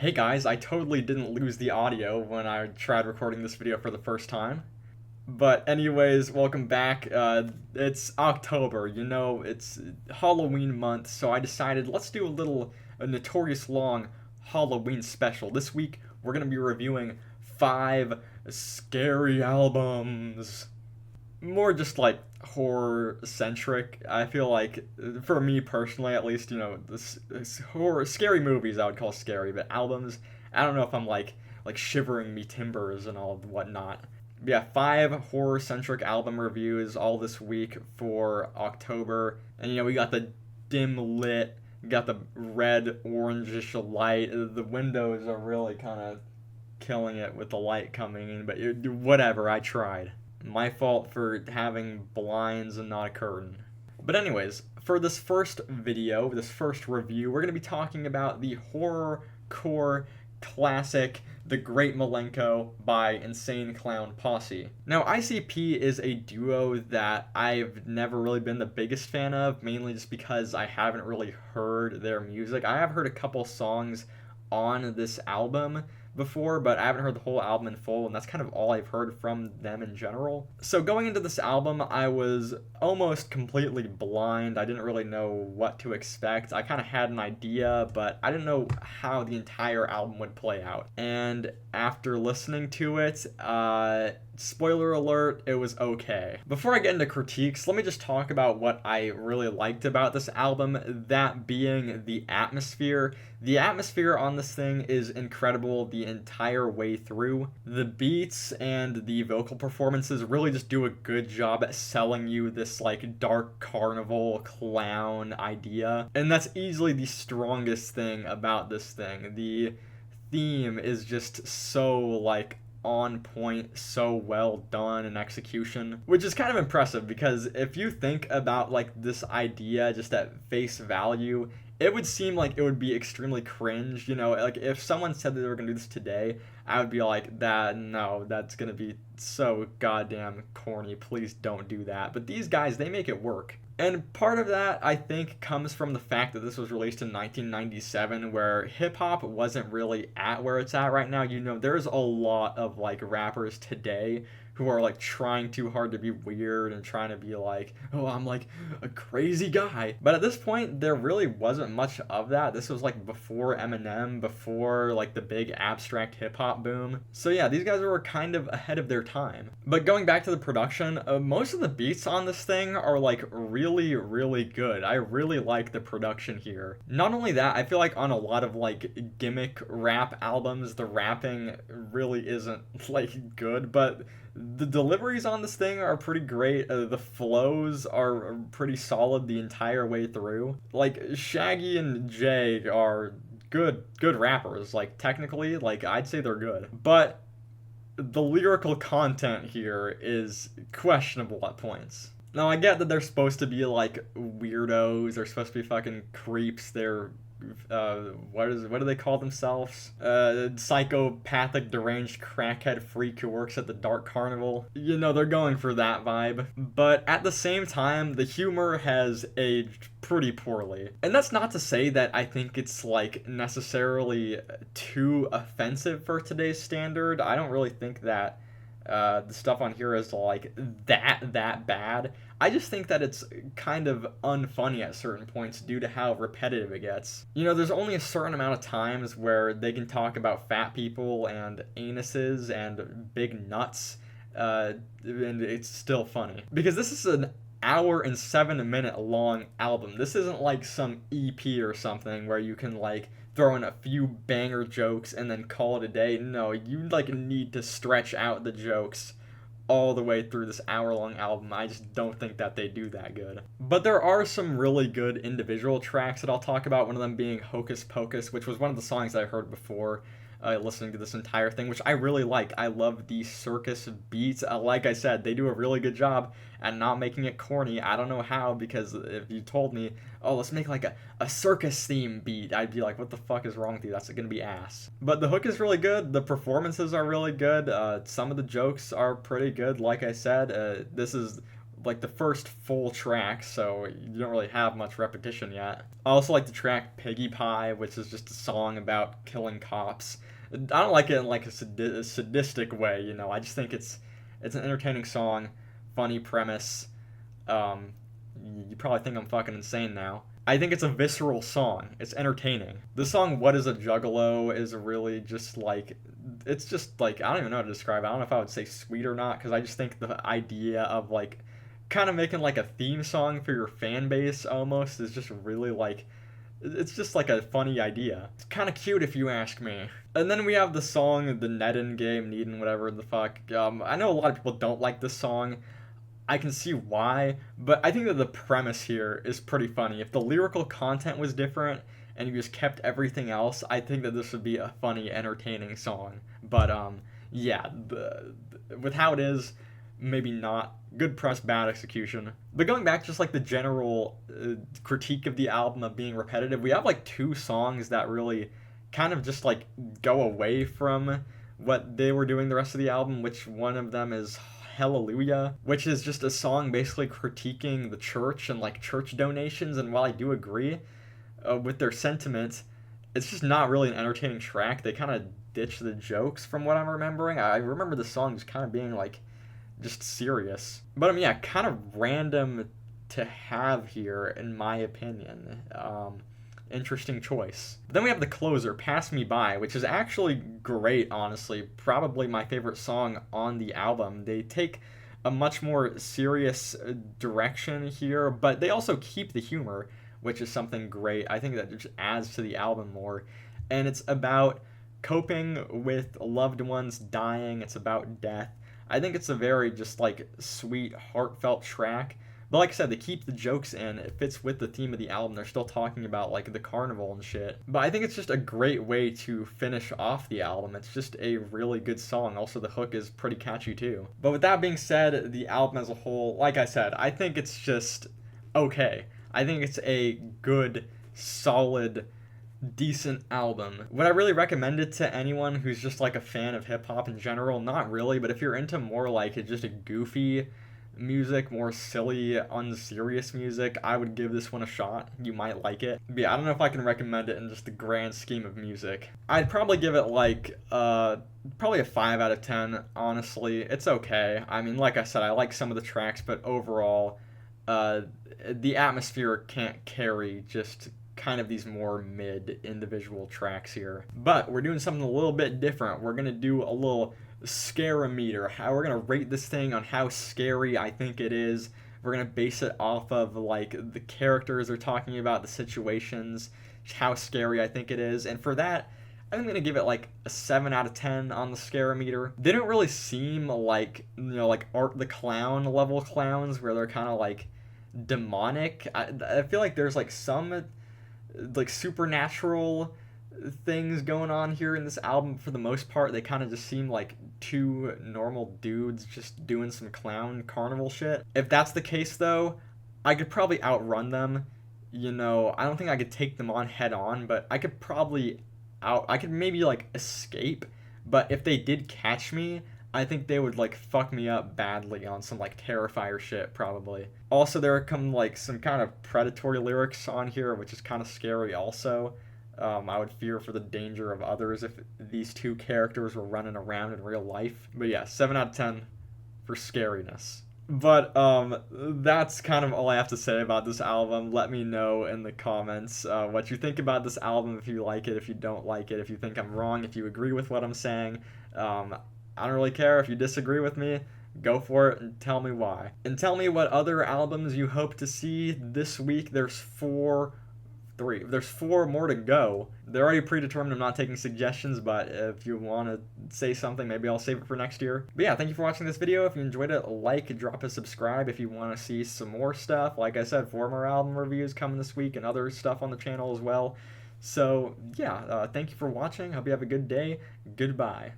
Hey guys, I totally didn't lose the audio when I tried recording this video for the first time. But anyways, welcome back. It's October, it's Halloween month, so I decided let's do a notorious long Halloween special. This week we're going to be reviewing 5 scary albums. More just like horror centric. I feel like for me personally, at least, this horror scary movies I would call scary, but albums, I don't know if I'm like shivering me timbers and all whatnot. But yeah, 5 horror centric album reviews all this week for October, and we got the dim lit, got the red orangish light. The windows are really kind of killing it with the light coming in, but whatever. I tried. My fault for having blinds and not a curtain. But anyways, for this first video, this first review, we're going to be talking about the horror-core classic, The Great Milenko by Insane Clown Posse. Now, ICP is a duo that I've never really been the biggest fan of, mainly just because I haven't really heard their music. I have heard a couple songs on this album before, but I haven't heard the whole album in full, and that's kind of all I've heard from them in general. So going into this album, I was almost completely blind. I didn't really know what to expect. I kind of had an idea, but I didn't know how the entire album would play out. And after listening to it, spoiler alert, it was okay. Before I get into critiques, let me just talk about what I really liked about this album, that being the atmosphere. The atmosphere on this thing is incredible the entire way through. The beats and the vocal performances really just do a good job at selling you this like dark carnival clown idea. And that's easily the strongest thing about this thing. The theme is just so like on point, so well done in execution, which is kind of impressive because if you think about like this idea just at face value, it would seem like it would be extremely cringe, like if someone said that they were gonna do this today, I would be like, no, that's gonna be so goddamn corny, please don't do that. But these guys, they make it work. And part of that, I think, comes from the fact that this was released in 1997, where hip-hop wasn't really at where it's at right now. There's a lot of, like, rappers today who are, like, trying too hard to be weird and trying to be like, oh, I'm, like, a crazy guy. But at this point, there really wasn't much of that. This was, like, before Eminem, before, like, the big abstract hip-hop boom. So, yeah, these guys were kind of ahead of their time. But going back to the production, most of the beats on this thing are, like, really, really good. I really like the production here. Not only that, I feel like on a lot of, like, gimmick rap albums, the rapping really isn't, like, good, but the deliveries on this thing are pretty great. The flows are pretty solid the entire way through. Like, Shaggy and Jay are good rappers. Like, technically, like, I'd say they're good. But the lyrical content here is questionable at points. Now, I get that they're supposed to be, like, weirdos. They're supposed to be fucking creeps. They're what do they call themselves? Psychopathic, deranged crackhead freak who works at the dark carnival. They're going for that vibe. But at the same time, the humor has aged pretty poorly. And that's not to say that I think it's like necessarily too offensive for today's standard. I don't really think that the stuff on here is like that bad. I just think that it's kind of unfunny at certain points due to how repetitive it gets. There's only a certain amount of times where they can talk about fat people and anuses and big nuts, and it's still funny. Because this is an hour and 7-minute long album. This isn't like some EP or something where you can like throw in a few banger jokes and then call it a day. No, you like need to stretch out the jokes all the way through this hour-long album. I just don't think that they do that good. But there are some really good individual tracks that I'll talk about, one of them being Hokus Pokus, which was one of the songs that I heard before listening to this entire thing, which I really like. I love the circus beats. Like I said, they do a really good job at not making it corny. I don't know how, because if you told me, oh, let's make like a circus theme beat, I'd be like, what the fuck is wrong with you? That's gonna be ass. But the hook is really good. The performances are really good. Some of the jokes are pretty good. Like I said, this is like the first full track, so you don't really have much repetition yet. I also like the track Piggy Pie, which is just a song about killing cops. I don't like it in like a sadistic way, you know. I just think it's an entertaining song, funny premise. Um, you probably think I'm fucking insane now. I think it's a visceral song. It's entertaining. The song "What Is a Juggalo" is really just like, it's just like, I don't even know how to describe it. I don't know if I would say sweet or not, because I just think the idea of like kind of making like a theme song for your fan base almost is just really like, it's just like a funny idea. It's kind of cute if you ask me. And then we have the song "The Nedden Game Needin'," whatever the fuck. I know a lot of people don't like this song. I can see why, but I think that the premise here is pretty funny. If the lyrical content was different and you just kept everything else, I think that this would be a funny, entertaining song. But yeah, with how it is, maybe not. Good press, bad execution. But going back, just like the general critique of the album of being repetitive, we have like two songs that really kind of just like go away from what they were doing the rest of the album, which one of them is Hallelujah, which is just a song basically critiquing the church and like church donations. And while I do agree with their sentiment, it's just not really an entertaining track. They kind of ditch the jokes from what I'm remembering. I remember the song just kind of being like just serious. But yeah, kind of random to have here in my opinion. Interesting choice. But then we have the closer, "Pass Me By," which is actually great, honestly. Probably my favorite song on the album. They take a much more serious direction here, but they also keep the humor, which is something great. I think that just adds to the album more. And it's about coping with loved ones dying. It's about death. I think it's a very just like sweet, heartfelt track. But like I said, they keep the jokes in. It fits with the theme of the album. They're still talking about like the carnival and shit. But I think it's just a great way to finish off the album. It's just a really good song. Also, the hook is pretty catchy too. But with that being said, the album as a whole, like I said, I think it's just okay. I think it's a good, solid, decent album. Would I really recommend it to anyone who's just like a fan of hip hop in general? Not really, but if you're into more like just a goofy music, more silly, unserious music, I would give this one a shot. You might like it. But yeah, I don't know if I can recommend it in just the grand scheme of music. I'd probably give it like probably a 5 out of 10, honestly. It's okay. I mean, like I said, I like some of the tracks, but overall the atmosphere can't carry just kind of these more mid individual tracks here. But we're doing something a little bit different. We're gonna do a little scare-o-meter. How we're gonna rate this thing on how scary I think it is. We're gonna base it off of like the characters they're talking about, the situations, how scary I think it is. And for that, I'm gonna give it like a 7 out of 10 on the scare-o-meter. They don't really seem like, you know, like Art the Clown level clowns where they're kind of like demonic. I feel like there's like some like supernatural things going on here in this album. For the most part, they kind of just seem like two normal dudes just doing some clown carnival shit. If that's the case though, I could probably outrun them. You know, I don't think I could take them on head on, but I could maybe like escape. But if they did catch me, I think they would like fuck me up badly on some like Terrifier shit probably. Also, there come like some kind of predatory lyrics on here, which is kind of scary also. I would fear for the danger of others if these two characters were running around in real life. But yeah, 7 out of 10 for scariness. But that's kind of all I have to say about this album. Let me know in the comments what you think about this album, if you like it, if you don't like it, if you think I'm wrong, if you agree with what I'm saying. I don't really care if you disagree with me. Go for it and tell me why. And tell me what other albums you hope to see this week. There's four more to go. They're already predetermined. I'm not taking suggestions, but if you want to say something, maybe I'll save it for next year. But yeah, thank you for watching this video. If you enjoyed it, like, drop a subscribe if you want to see some more stuff. Like I said, 4 more album reviews coming this week and other stuff on the channel as well. So yeah, thank you for watching. Hope you have a good day. Goodbye.